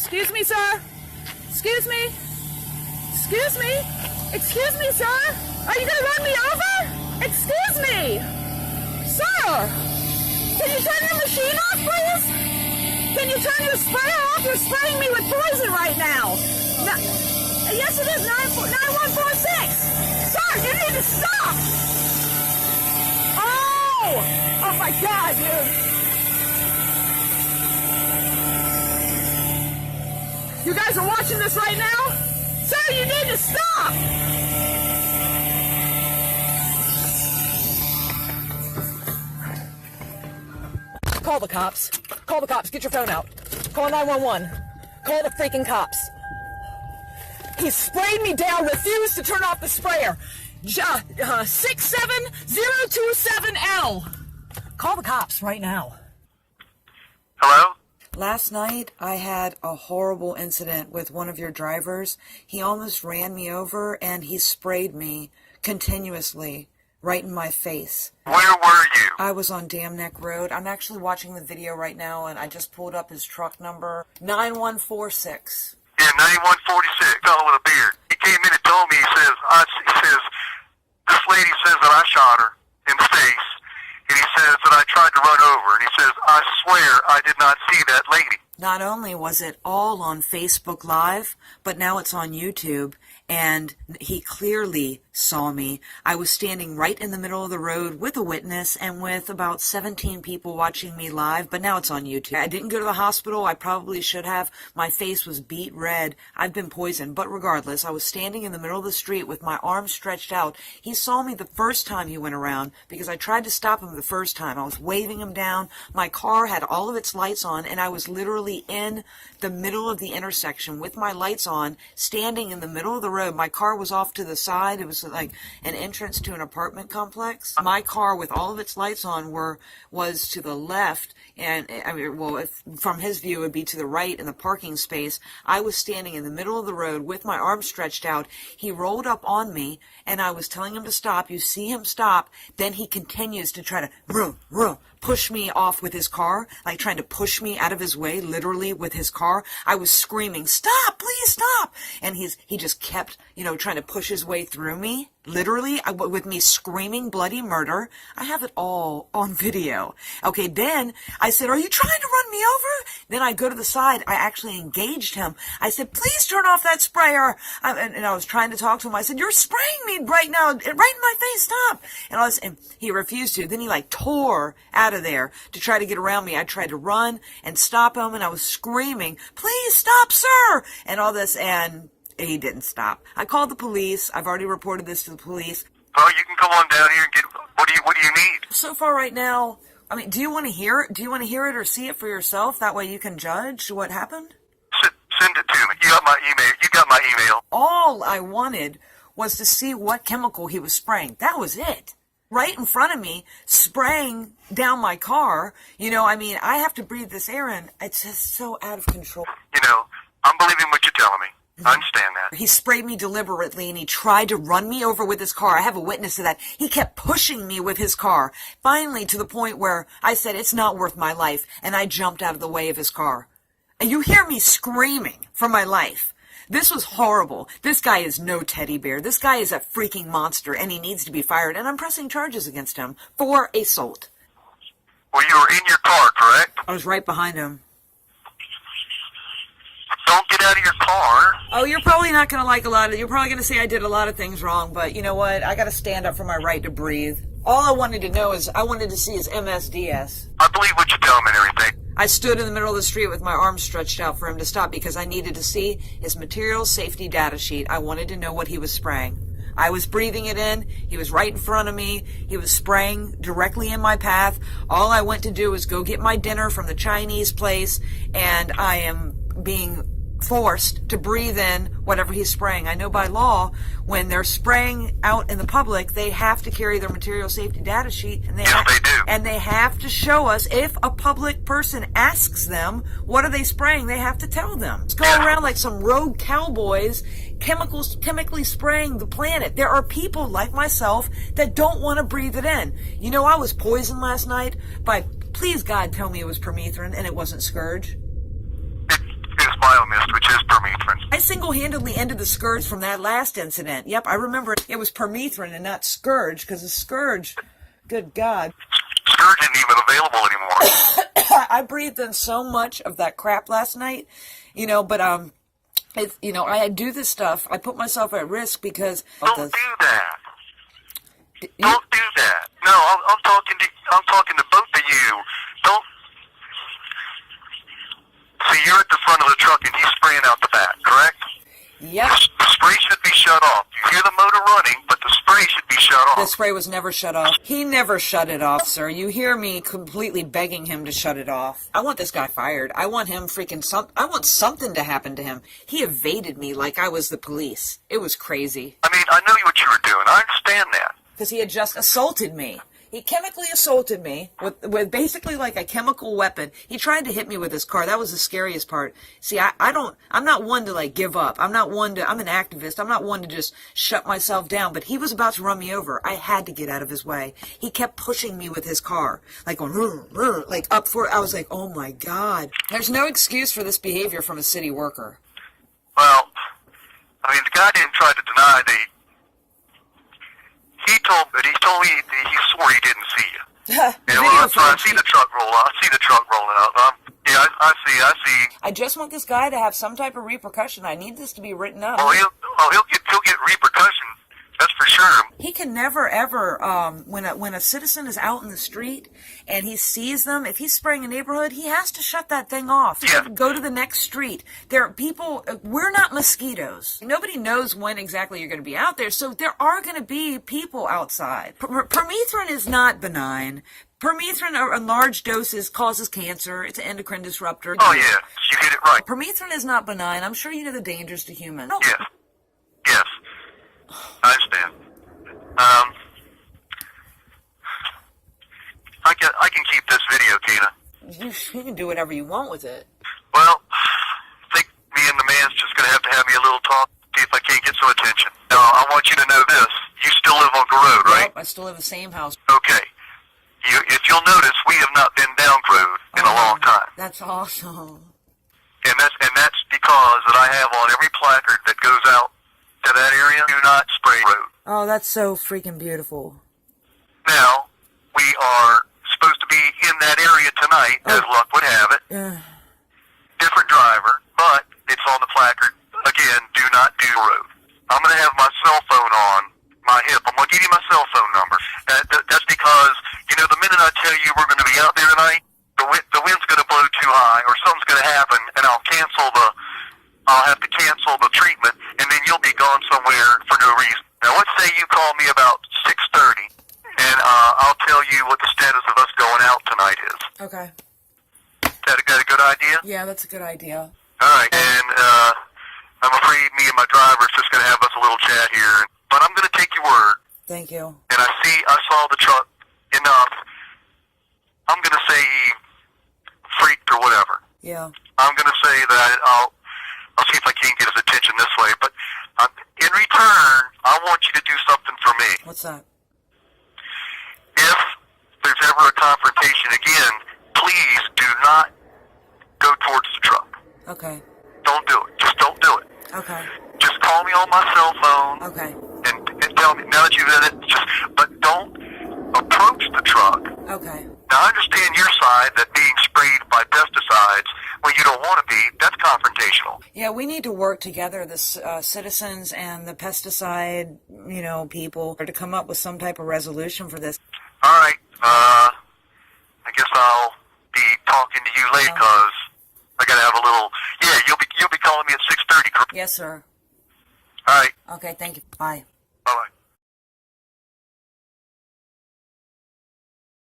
Excuse me, sir. Excuse me. Excuse me. Excuse me, sir. Are you gonna run me over? Excuse me. Sir, can you turn your machine off, please? Can you turn your sprayer off? You're spraying me with poison right now. No, yes, it is 9146. Sir, you need to stop. Oh my God, dude. You guys are watching this right now? Sir, you need to stop! Call the cops. Call the cops. Get your phone out. Call 911. Call the freaking cops. He sprayed me down, refused to turn off the sprayer. 67027L. Call the cops right now. Hello? Last night, I had a horrible incident with one of your drivers. He almost ran me over, and he sprayed me continuously right in my face. Where were you? I was on Dam Neck Road. I'm actually watching the video right now, and I just pulled up his truck number, 9146. Yeah, 9146, fellow with a beard. He came in and told me, he says, this lady says that I shot her in the face. And he says that I tried to run over. And he says, I swear I did not see that lady. Not only was it all on Facebook Live, but now it's on YouTube, and he clearly saw me. I was standing right in the middle of the road with a witness and with about 17 people watching me live, but now it's on YouTube. I didn't go to the hospital. I probably should have. My face was beet red. I've been poisoned, but regardless, I was standing in the middle of the street with my arms stretched out. He saw me the first time he went around because I tried to stop him the first time. I was waving him down. My car had all of its lights on, and I was literally in the middle of the intersection with my lights on, standing in the middle of the road. My car was off to the side. It was like an entrance to an apartment complex. My car, with all of its lights on, was to the left, and I mean, well, from his view, it would be to the right in the parking space. I was standing in the middle of the road with my arms stretched out. He rolled up on me, and I was telling him to stop. You see him stop, then he continues to try to push me off with his car, like trying to push me out of his way, literally with his car. I was screaming, "Stop, please stop!" And he just kept, trying to push his way through me, literally, with me screaming bloody murder. I have it all on video. Okay, then I said, "Are you trying to run me over?" Then I go to the side. I actually engaged him. I said, "Please turn off that sprayer." And I was trying to talk to him. I said, "You're spraying me right now, right in my face, stop." And he refused to. Then he tore out of there to try to get around me. I tried to run and stop him, and I was screaming, "Please stop, sir!" and all this, and he didn't stop. I called the police. I've already reported this to the police. Oh, you can come on down here and get, what do you need? So far right now, I mean, do you want to hear it? Do you want to hear it or see it for yourself? That way you can judge what happened? Send it to me. You got my email. All I wanted was to see what chemical he was spraying. That was it. Right in front of me, spraying down my car. I have to breathe this air in. It's just so out of control. I'm believing what you're telling me. I understand that. He sprayed me deliberately, and he tried to run me over with his car. I have a witness to that. He kept pushing me with his car, finally to the point where I said, "It's not worth my life," and I jumped out of the way of his car. And you hear me screaming for my life. This was horrible. This guy is no teddy bear. This guy is a freaking monster, and he needs to be fired, and I'm pressing charges against him for assault. Well, you were in your car, correct? I was right behind him. Don't get out of your car. Oh, you're probably not going to like you're probably going to say I did a lot of things wrong, but you know what? I got to stand up for my right to breathe. All I wanted to know is I wanted to see his MSDS. I believe what you tell me and everything. I stood in the middle of the street with my arms stretched out for him to stop because I needed to see his material safety data sheet. I wanted to know what he was spraying. I was breathing it in. He was right in front of me. He was spraying directly in my path. All I went to do was go get my dinner from the Chinese place, and I am being forced to breathe in whatever he's spraying. I know by law, when they're spraying out in the public, they have to carry their material safety data sheet, and they do. And they have to show us, if a public person asks them, what are they spraying, they have to tell them. It's going around like some rogue cowboys, chemically spraying the planet. There are people like myself that don't want to breathe it in. I was poisoned last night by, please God, tell me it was permethrin and it wasn't Scourge. It's biomist, which is permethrin. I single-handedly ended the scourge from that last incident. Yep, I remember it was permethrin and not scourge, because the scourge, good God. Scourge isn't even available anymore. I breathed in so much of that crap last night, but I do this stuff. I put myself at risk because Don't do that. Don't do that. No, I'm talking to both of you. Don't. See, you're at the front of the truck and he's spraying out the back, correct? Yep. The spray should be shut off. You hear the motor running, but the spray should be shut off. The spray was never shut off. He never shut it off, sir. You hear me completely begging him to shut it off. I want this guy fired. I want him I want something to happen to him. He evaded me like I was the police. It was crazy. I mean, I know what you were doing. I understand that. Because he had just assaulted me. He chemically assaulted me with basically like a chemical weapon. He tried to hit me with his car. That was the scariest part. See, I'm not one to like give up. I'm an activist. I'm not one to just shut myself down, but he was about to run me over. I had to get out of his way. He kept pushing me with his car, like going, like up for it. I was like, oh my God. There's no excuse for this behavior from a city worker. Well, I mean, the guy didn't try to deny that he told me he swore he didn't see you. I see the truck roll out. I see the truck rolling out. Yeah, I see. I just want this guy to have some type of repercussion. I need this to be written up. He'll get repercussion. That's for sure. He can never ever, when a citizen is out in the street and he sees them, if he's spraying a neighborhood, he has to shut that thing off. Yeah. Go to the next street. There are people, we're not mosquitoes. Nobody knows when exactly you're going to be out there, so there are going to be people outside. Permethrin is not benign. Permethrin in large doses causes cancer. It's an endocrine disruptor. Oh, yeah. You hit it right. Permethrin is not benign. I'm sure you know the dangers to humans. Yes. Yes. I understand. I can keep this video, Tina. You can do whatever you want with it. Well, I think me and the man's just going to have me a little talk, see if I can't get some attention. Now, I want you to know this. You still live on the road, right? Yep, I still live in the same house. Okay. If you'll notice, we have not been down road in a long time. That's awesome. And that's because that I have on every placard that goes out to that area, do not spray road. Oh, that's so freaking beautiful. Now, we are supposed to be in that area tonight, as luck would have it. Different driver, but it's on the placard. Again, do not do road. I'm going to have my cell phone on my hip. I'm going to give you my cell phone number. That's because, the minute I tell you we're going to be out there tonight, the wind's going to blow too high, or something's going to happen, and I'll have to cancel the treatment, and then you'll be gone somewhere for no reason. Now, let's say you call me about 6:30, and I'll tell you what the status of us going out tonight is. Okay. That a good idea? Yeah, that's a good idea. All right, and I'm afraid me and my driver is just going to have us a little chat here, but I'm going to take your word. Thank you. And I saw the truck enough. I'm going to say he freaked or whatever. Yeah. I'm going to say that I'll see if I can get his attention this way. But in return, I want you to do something for me. What's that? If there's ever a confrontation again, please do not go towards the truck. Okay. Don't do it. Just don't do it. Okay. Just call me on my cell phone. Okay. And tell me, now that you've done it, but don't approach the truck. Okay. Now, I understand your side that being sprayed by pesticides when you don't want to be, that's confrontational. Yeah, we need to work together, the citizens and the pesticide, people, to come up with some type of resolution for this. All right. I guess I'll be talking to you later because I got to have a little. Yeah, you'll be calling me at 6:30. Yes, sir. All right. Okay, thank you. Bye.